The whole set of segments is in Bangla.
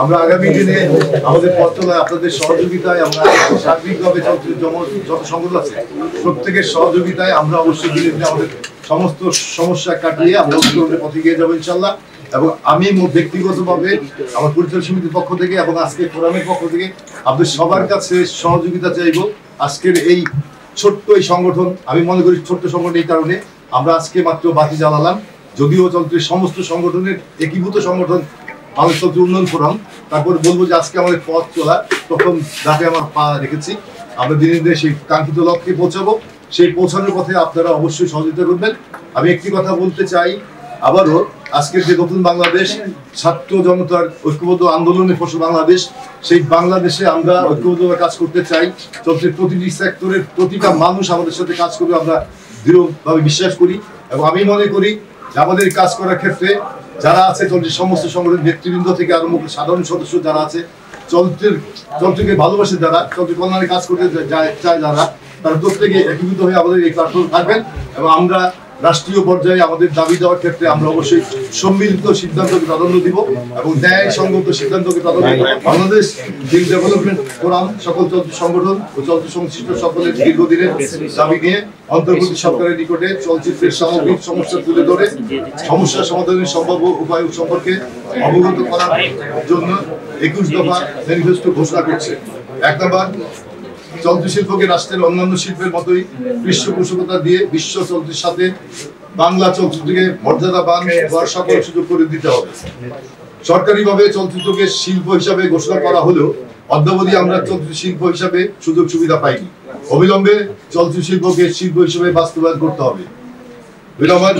আমরা আগামী দিনে আমাদের পথ চলায় আপনাদের সহযোগিতায় আমরা সার্বিকভাবে যত সংগঠন আছে প্রত্যেকের সহযোগিতায় আমরা অবশ্যই দিনে দিনে আমাদের সমস্ত সমস্যা কাটিয়ে আমরা উত্তরণের পথে গিয়ে যাবো ইনশাল্লাহ। এবং আমি ব্যক্তিগতভাবে আমার পরিচালক সমিতির পক্ষ থেকে এবং আজকে ফোরামের পক্ষ থেকে আপনাদের সবার কাছে সহযোগিতা চাইব। আজকের এই ছোট্ট এই সংগঠন, আমি মনে করি ছোট্ট সংগঠন এই কারণে আমরা আজকে মাত্র বাতি জ্বালালাম, যদিও চলছে সমস্ত সংগঠনের একীভূত সংগঠন বাংলাদেশ চলচ্চিত্র উন্নয়ন ফোরাম। তারপরে বলবো যে আজকে আমাদের পথ চলা প্রথম ধাপে আমার পা রেখেছি, আমরা দিনে দিনে সেই কাঙ্ক্ষিত লক্ষ্যে পৌঁছাবো। সেই পৌঁছানোর পথে আপনারা অবশ্যই সহযোগিতা করবেন। আমি একটি কথা বলতে চাই আবারও, আজকের যে নতুন বাংলাদেশ, ছাত্র জনতার ঐক্যবদ্ধ আন্দোলনের ফসল বাংলাদেশ, সেই বাংলাদেশে আমরা ঐক্যবদ্ধভাবে কাজ করতে চাই। চলচ্চিত্রের প্রতিটি সেক্টরের প্রতিটা মানুষ আমাদের সাথে কাজ করবে আমরা দৃঢ়ভাবে বিশ্বাস করি। এবং আমি মনে করি যে আমাদের কাজ করার ক্ষেত্রে যারা আছে চলচ্চিত্র সমস্ত সংগঠনের নেতৃবৃন্দ থেকে আরম্ভ করে সাধারণ সদস্য যারা আছে, চলচ্চিত্রকে ভালোবাসে যারা, চলচ্চিত্র কল্যাণে কাজ করতে চায় যারা, তারা প্রত্যেকে একীভূত হয়ে আমাদের এই প্ল্যাটফর্মে থাকবেন। এবং আমরা রাষ্ট্রীয় পর্যায়ে আমাদের দাবি দেওয়ার ক্ষেত্রে আমরা অবশ্যই সম্মিলিত সিদ্ধান্তকে প্রাধান্য দিব এবং ন্যায়সঙ্গত সিদ্ধান্তকে প্রাধান্য দিব। বাংলাদেশ ফিল্ম ডেভেলপমেন্ট ফোরাম সকল চলচ্চিত্র সংগঠন ও চলচ্চিত্র সংশ্লিষ্ট সকলের দীর্ঘদিনের দাবি নিয়ে অন্তর্বর্তী সরকারের নিকটে চলচ্চিত্রের সামগ্রিক সমস্যা তুলে ধরে সমস্যা সমাধানের সম্ভাব্য উপায় সম্পর্কে অবগত করার জন্য 21 দফা ম্যানিফেস্টো ঘোষণা করছে। 1 নম্বর, চলচ্চিত্র শিল্পকে রাষ্ট্রের অন্যান্য শিল্পের মতোই পৃষ্ঠপোষকতা দিয়ে বিশ্ব চলচ্চিত্রের সাথে বাংলা চলচ্চিত্রকে মর্যাদাবান হওয়ার সকল সুযোগ করে দিতে হবে। সরকারিভাবে চলচ্চিত্রকে শিল্প হিসাবে ঘোষণা করা হলেও অদ্যাবধি আমরা চলচ্চিত্র শিল্প হিসাবে সুযোগ সুবিধা পাইনি। অবিলম্বে চলচ্চিত্র শিল্পকে শিল্প হিসেবে বাস্তবায়ন করতে হবে। 2 নম্বর,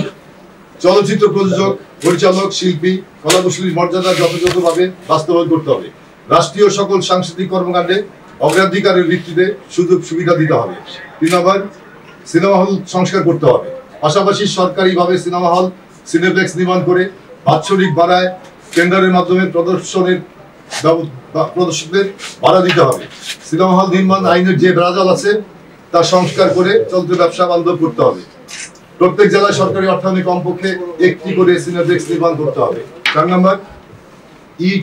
চলচ্চিত্র প্রযোজক, পরিচালক, শিল্পী, কলাকুশলীর মর্যাদা যথাযথভাবে বাস্তবায়ন করতে হবে। রাষ্ট্রীয় সকল সাংস্কৃতিক কর্মকাণ্ডে অগ্রাধিকারের ভিত্তিতে সুযোগ সুবিধা দিতে হবে। 3 নম্বর, সিনেমা হল সংস্কার করতে হবে। পাশাপাশি সরকারিভাবে সিনেমা হল, সিনেপ্লেক্স নির্মাণ করে বাৎসরিক ভাড়ায় টেন্ডারের মাধ্যমে প্রদর্শকদের ভাড়া দিতে হবে। সিনেমা হল নির্মাণ আইনের যে ব্রাজাল আছে তা সংস্কার করে চলচ্চিত্র ব্যবসা বান্ধব করতে হবে। প্রত্যেক জেলায় সরকারি অর্থায়নে কমপক্ষে একটি করে সিনেপ্লেক্স নির্মাণ করতে হবে। 4 নম্বর,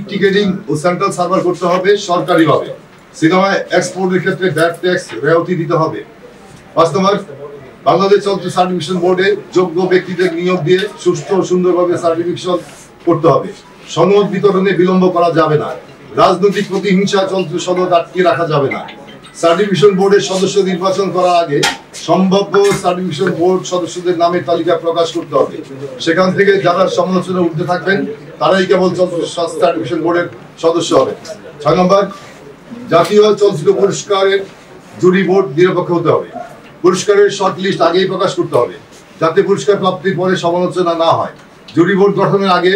টিকেটিং ও সেন্ট্রাল সার্ভার করতে হবে সরকারিভাবে। সিনেমায় এক্সপোর্টের ক্ষেত্রে ভ্যাট ট্যাক্স রেওয়ায়তি দিতে হবে। 5 নম্বর, বাংলাদেশ চলচ্চিত্র সার্টিফিকেশন বোর্ডে যোগ্য ব্যক্তিদের নিয়োগ দিয়ে সুষ্ঠু ও সুন্দরভাবে সার্টিফিকেশন করতে হবে। সনদ বিতরণে বিলম্ব করা যাবে না। রাজনৈতিক প্রতিহিংসা চলচ্চিত্র সনদ আটকে রাখা যাবে না। সার্টিফিকেশন বোর্ডের সদস্য নির্বাচন করার আগে সম্ভাব্য সার্টিফিকেশন বোর্ড সদস্যদের নামের তালিকা প্রকাশ করতে হবে। সেখান থেকে যারা সমালোচনা উঠতে থাকবেন তারাই কেবল চলচ্চিত্র সার্টিফিকেশন বোর্ডের সদস্য হবে। 6 নম্বর, জাতীয় চলচ্চিত্র পুরস্কারের জুরি বোর্ড নিরপেক্ষ হতে হবে। পুরস্কারের শর্ট লিস্ট আগেই প্রকাশ করতে হবে যাতে পুরস্কার প্রাপ্তির পরে সমালোচনা না হয়। জুরি বোর্ড গঠনের আগে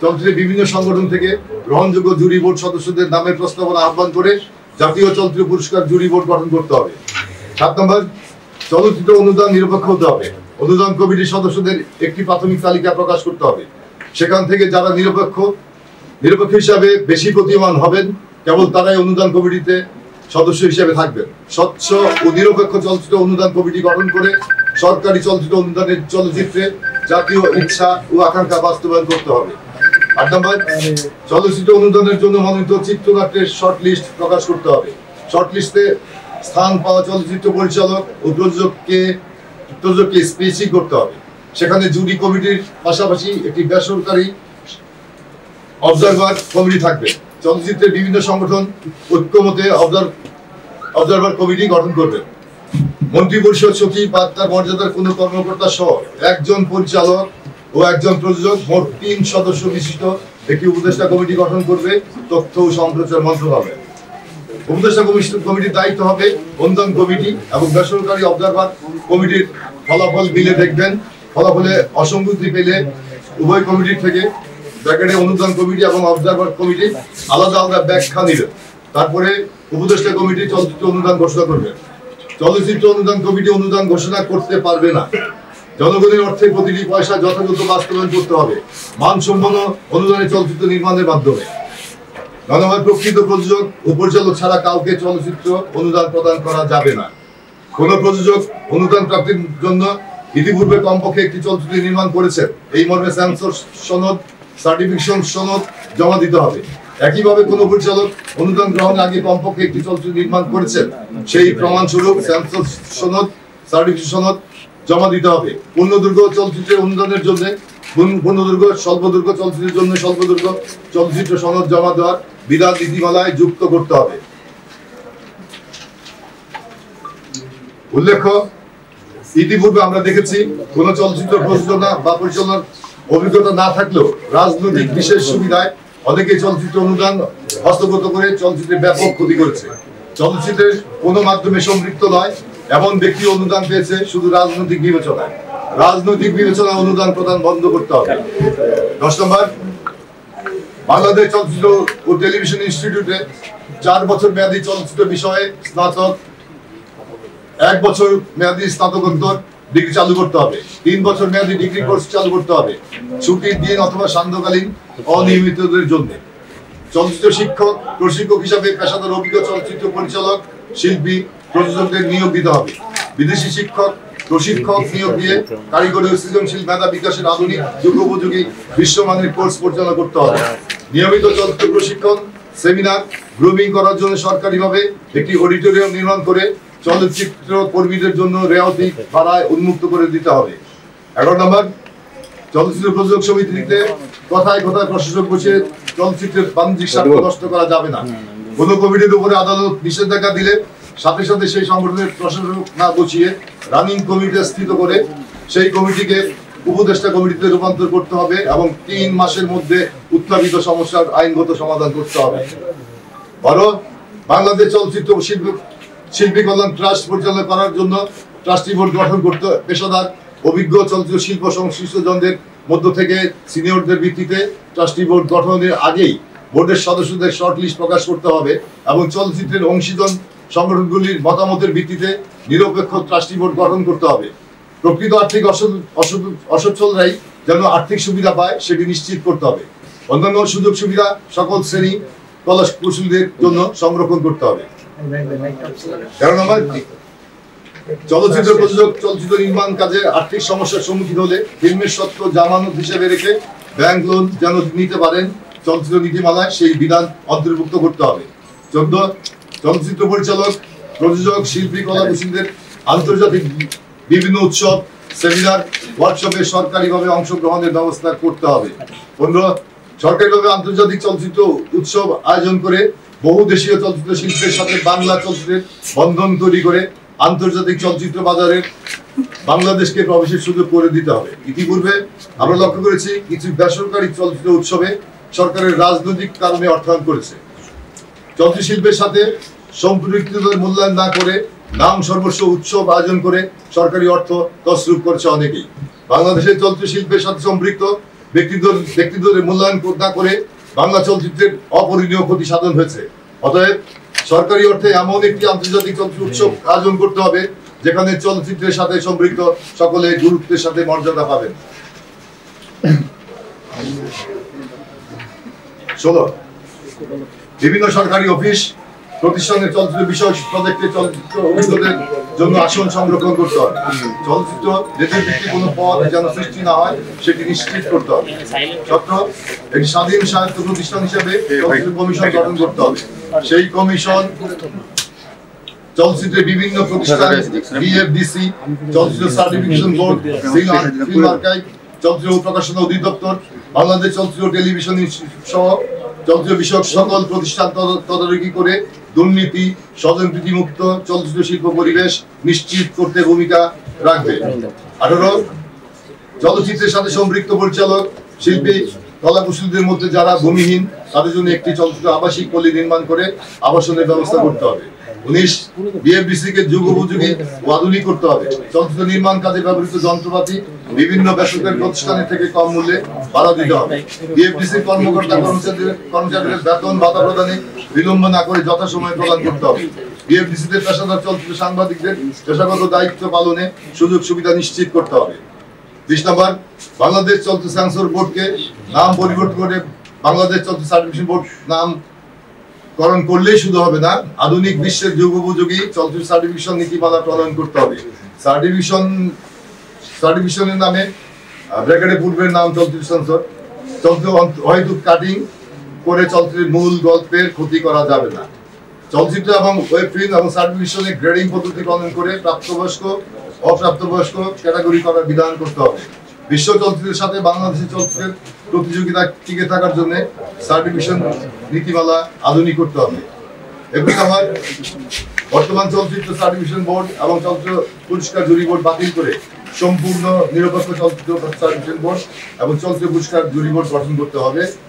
চলচ্চিত্রের বিভিন্ন সংগঠন থেকে গ্রহণযোগ্য জুরি বোর্ড সদস্যদের নামের প্রস্তাবনা আহ্বান করে জাতীয় চলচ্চিত্র পুরস্কার জুরি বোর্ড গঠন করতে হবে। 7 নম্বর, চলচ্চিত্র অনুদান নিরপেক্ষ হতে হবে। অনুদান কমিটির সদস্যদের একটি প্রাথমিক তালিকা প্রকাশ করতে হবে। সেখান থেকে যারা নিরপেক্ষ হিসাবে বেশি প্রতীয়মান হবেন কেবল তারাই অনুদান কমিটিতে সদস্য হিসেবে থাকবেন। স্বচ্ছ ও নিরপেক্ষ চলচ্চিত্র অনুদান কমিটি গঠন করে সরকারি চলচ্চিত্র অনুদানের চলচ্চিত্রে জাতীয় ইচ্ছা ও আকাঙ্ক্ষা বাস্তবায়ন করতে হবে। 8 নম্বর, চলচ্চিত্র অনুদানের জন্য মনোনীত চিত্রনাট্যের শর্ট লিস্ট প্রকাশ করতে হবে। শর্ট লিস্টে স্থান পাওয়া চলচ্চিত্র পরিচালক ও প্রযোজককে স্পেসিফিক করতে হবে। সেখানে জুরি কমিটির পাশাপাশি একটি বেসরকারি অবজারভার কমিটি থাকবে। চলচ্চিত্রের বিভিন্ন সংগঠন ঐক্যমতে অবজারভার কমিটি গঠন করবে। মন্ত্রিপরিষদ সচিব বা তার মর্যাদার কোনো কর্মকর্তা সহ একজন পরিচালক ও একজন প্রযোজক মোট 3 সদস্য বিশিষ্ট একটি উপদেষ্টা কমিটি গঠন করবে তথ্য ও সম্প্রচার মন্ত্রণালয়। উপদেষ্টা কমিটির দায়িত্ব হবে অনুদান কমিটি এবং বেসরকারি অবজারভার কমিটির ফলাফল মিলে দেখবেন। ফলাফলে অসঙ্গতি পেলে উভয় কমিটির থেকে ব্র্যাকেটে অনুদান কমিটি এবং অবজারভার কমিটি আলাদা আলাদা ব্যাখ্যা নিবে। তারপরে উপদেষ্টা কমিটি চলচ্চিত্র অনুদান ঘোষণা করবে। চলচ্চিত্র অনুদান কমিটি অনুদান ঘোষণা করতে পারবে না। জনগণের অর্থে প্রতিটি পয়সা যথাযথ বাস্তবায়ন করতে হবে মানসম্পন্ন অনুদানে চলচ্চিত্র নির্মাণের মাধ্যমে। জনগণ প্রকৃত প্রযোজক ও পরিচালক ছাড়া কাউকে চলচ্চিত্র অনুদান প্রদান করা যাবে না। কোন প্রযোজক অনুদান প্রাপ্তির জন্য ইতিপূর্বে কমপক্ষে একটি চলচ্চিত্র নির্মাণ করেছেন এই মর্মে সেন্সর সনদ, সার্টিফিকেশন সনদ জমা দিতে হবে। একইভাবে কোনো পরিচালক অনুদান গ্রহণের আগে কমপক্ষে একটি চলচ্চিত্র নির্মাণ করেছেন সেই প্রমাণস্বরূপ সেন্সর সনদ, সার্টিফিকেশন সনদ জমা দিতে হবে। পূর্ণদৈর্ঘ্য চলচ্চিত্রের অনুদানের জন্য পূর্ণদৈর্ঘ্য, স্বল্পদৈর্ঘ্য চলচ্চিত্রের জন্য স্বল্পদৈর্ঘ্য চলচ্চিত্র সনদ জমা দেওয়ার বিধান নীতিমালায় যুক্ত করতে হবে। উল্লেখ্য, ইতিপূর্বে আমরা দেখেছি কোন চলচ্চিত্র প্রযোজনা বা পরিচালনার অভিজ্ঞতা না থাকলেও রাজনৈতিক বিশেষ সুবিধায় অনেকে চলচ্চিত্র অনুদান হস্তগত করে চলচ্চিত্রের ব্যাপক ক্ষতি করেছে। চলচ্চিত্রের কোনো মাধ্যমে সম্পৃক্ত নয় এমন ব্যক্তি অনুদান পেয়েছে শুধু রাজনৈতিক বিবেচনায়। রাজনৈতিক বিবেচনা অনুদান প্রদান বন্ধ করতে হবে। 10 নম্বর, বাংলাদেশ চলচ্চিত্র ও টেলিভিশন ইনস্টিটিউটে 4 বছর মেয়াদী চলচ্চিত্র বিষয়ে স্নাতক, 1 বছর মেয়াদী স্নাতকোত্তর ডিগ্রি চালু করতে হবে। 3 বছর মেয়াদী ডিগ্রি কোর্স চালু করতে হবে ছুটির দিন অথবা সান্ধ্যকালীন অনিয়মিতদের জন্য। চলচ্চিত্র শিক্ষক, প্রশিক্ষক হিসাবে পেশাদার অভিজ্ঞ চলচ্চিত্র পরিচালক, শিল্পী, প্রযোজকদের নিয়োগ দিতে হবে। বিদেশি শিক্ষক, প্রশিক্ষক নিয়োগ দিয়ে কারিগরি ও সৃজনশীল মেধা বিকাশের আধুনিক যুগোপযোগী বিশ্বমানের কোর্স পরিচালনা করতে হবে। নিয়মিত চলচ্চিত্র প্রশিক্ষণ, সেমিনার, গ্রুমিং করার জন্য সরকারিভাবে একটি অডিটোরিয়াম নির্মাণ করে চলচ্চিত্র কর্মীদের জন্য রেওয়াতি ভাড়ায় উন্মুক্ত করে দিতে হবে। 11 নম্বর, চলচ্চিত্র প্রযোজক সমিতিতে কথায় কথায় প্রশাসক বসে চলচ্চিত্রের বাণিজ্যিক স্বার্থ নষ্ট করা যাবে না। কোনো কমিটির উপরে আদালত নিষেধাজ্ঞা দিলে সাথে সাথে সেই সংগঠনের প্রশাসক না বসিয়ে রানিং কমিটি স্থিত করে সেই কমিটিকে উপদেষ্টা কমিটিতে রূপান্তর করতে হবে এবং 3 মাসের মধ্যে উত্থাপিত সমস্যার আইনগত সমাধান করতে হবে। বাংলাদেশ চলচ্চিত্র শিল্পী কল্যাণ ট্রাস্ট পরিচালনা করার জন্য ট্রাস্টি বোর্ড গঠন করতে পেশাদার অভিজ্ঞ চলচ্চিত্র শিল্প সংশ্লিষ্টজনদের মধ্য থেকে সিনিয়রদের ভিত্তিতে ট্রাস্টি বোর্ড গঠনের আগেই বোর্ডের সদস্যদের শর্ট লিস্ট প্রকাশ করতে হবে এবং চলচ্চিত্রের অংশীদার সংগঠনগুলির মতামতের ভিত্তিতে নিরপেক্ষ ট্রাস্টি বোর্ড গঠন করতে হবে। প্রকৃত আর্থিক অসচ্ছলরাই যেন আর্থিক সুবিধা পায় সেটি নিশ্চিত করতে হবে। অন্যান্য সুযোগ সুবিধা সকল শ্রেণী কলা কুশলীদের জন্য সংরক্ষণ করতে হবে। 13 নম্বর, চলচ্চিত্র প্রযোজক চলচ্চিত্র নির্মাণ কাজে আর্থিক সমস্যার সম্মুখীন হলে ফিল্মের সত্ত্ব জামানত হিসেবে রেখে ব্যাংক লোন যেন নিতে পারেন চলচ্চিত্র নীতিমালায় সেই বিধান অন্তর্ভুক্ত করতে হবে। 14, চলচ্চিত্র পরিচালক, প্রযোজক, শিল্পী, কলা কুশলীদের আন্তর্জাতিক বিভিন্ন উৎসব, সেমিনার, ওয়ার্কশপে সরকারিভাবে অংশগ্রহণের ব্যবস্থা করতে হবে। 15, সরকারিভাবে আন্তর্জাতিক চলচ্চিত্র উৎসব আয়োজন করে বহুদেশীয় চলচ্চিত্র শিল্পের সাথে বাংলা চলচ্চিত্রের বন্ধন তৈরি করে আন্তর্জাতিক চলচ্চিত্র বাজারে বাংলাদেশকে প্রবেশের সুযোগ করে দিতে হবে। ইতিপূর্বে আমরা লক্ষ্য করেছি কিছু বেসরকারি চলচ্চিত্র উৎসবে সরকারের রাজনৈতিক কারণে অর্থায়ন করেছে। চলচ্চিত্র শিল্পের সাথে সম্পৃক্ততার মূল্যায়ন না করে নাম সর্বস্ব উৎসব আয়োজন করে সরকারি অর্থ তছরূপ করেছে অনেকেই। বাংলাদেশের চলচ্চিত্র শিল্পের সাথে সম্পৃক্ত ব্যক্তিদের মূল্যায়ন না করে বাংলা চলচ্চিত্রের অপরিণীয় ক্ষতি সাধন হয়েছে। অতএব সরকারি অর্থে এমন একটি আন্তর্জাতিক চলচ্চিত্র উৎসব আয়োজন করতে হবে যেখানে চলচ্চিত্রের সাথে সম্পৃক্ত সকলে গুরুত্বের সাথে মর্যাদা পাবেন। 16, বিভিন্ন সরকারি অফিস প্রতিষ্ঠানের চলচ্চিত্র বিষয় প্রজেক্টে চলচ্চিত্র অভিজ্ঞদের জন্য আসন সংরক্ষণ করতে হবে। চলচ্চিত্র দেশের ভিত্তিক কোনো পদ যেন সৃষ্টি না হয় সেটি নিশ্চিত করতে হবে। 17, একটি স্বাধীন স্বায়ত্ত প্রতিষ্ঠান হিসেবে চলচ্চিত্র কমিশন গঠন করতে হবে। সেই কমিশন চলচ্চিত্রের বিভিন্ন প্রতিষ্ঠান, বিএফডিসি, চলচ্চিত্র সার্টিফিকেশন বোর্ড, ফিল্ম আর্কাইভ, চলচ্চিত্র প্রকাশনা অধিদপ্তর, বাংলাদেশ চলচ্চিত্র টেলিভিশন সহ চলচ্চিত্র বিষয়ক সকল প্রতিষ্ঠান তদারকি করে দুর্নীতি, স্বজনপ্রীতি মুক্ত চলচ্চিত্র শিল্প পরিবেশ নিশ্চিত করতে ভূমিকা রাখবে। 18, চলচ্চিত্রের সাথে সম্পৃক্ত পরিচালক, শিল্পী, কলা কুশলীদের মধ্যে যারা ভূমিহীন তাদের জন্য একটি চলচ্চিত্র আবাসিক পল্লী নির্মাণ করে আবাসনের ব্যবস্থা করতে হবে। 19, বিএফডিসি কে যুগোপযোগী ও আধুনিক করতে হবে। চলচ্চিত্র নির্মাণ কাজে ব্যবহৃত যন্ত্রপাতি বিভিন্ন বেসরকারি প্রতিষ্ঠানের থেকে কম মূল্যে ভাড়া দিতে হবে। বিএফডিসি কর্মকর্তা কর্মচারীদের বেতন ভাতা প্রদানে বিলম্ব না করে যথাসময়ে প্রদান করতে হবে। বিএফডিসিতে পেশাদার চলচ্চিত্র সাংবাদিকদের পেশাগত দায়িত্ব পালনে সুযোগ সুবিধা নিশ্চিত করতে হবে। 20 নম্বর, বাংলাদেশ চলচ্চিত্র সেন্সর বোর্ডকে নাম পরিবর্তন করে বাংলাদেশ চলচ্চিত্র সার্টিফিকেশন বোর্ড নামকরণ করলেই শুধু হবে না, আধুনিক বিশ্বের যুগোপযোগী চলচ্চিত্র সার্টিফিকেশন নীতিমালা প্রণয়ন করতে হবে। সার্টিফিকেশনের নামে ব্র্যাকেটে পূর্বের নাম চলচ্চিত্র সেন্সর, চলচ্চিত্র হয়তো কাটিং করে চলচ্চিত্রের মূল গল্পের ক্ষতি করা যাবে না। চলচ্চিত্র এবং ওয়েব ফিল্ম এবং সার্টিফিকেশনে গ্রেডিং পদ্ধতি প্রণয়ন করে প্রাপ্তবয়স্ক অপ্রাপ্তবয়স্ক ক্যাটাগরি করার বিধান করতে হবে। বিশ্ব চলচ্চিত্রের সাথে বাংলাদেশের চলচ্চিত্রের প্রতিযোগিতা টিকে থাকার জন্য সার্টিফিকেশন নীতিমালা আধুনিক করতে হবে। একুশ দফা বর্তমান চলচ্চিত্র সার্টিফিকেশন বোর্ড এবং চলচ্চিত্র পুরস্কার জুরি বোর্ড বাতিল করে সম্পূর্ণ নিরপেক্ষ চলচ্চিত্র সার্টিফিকেশন বোর্ড এবং চলচ্চিত্র পুরস্কার জুরি বোর্ড গঠন করতে হবে।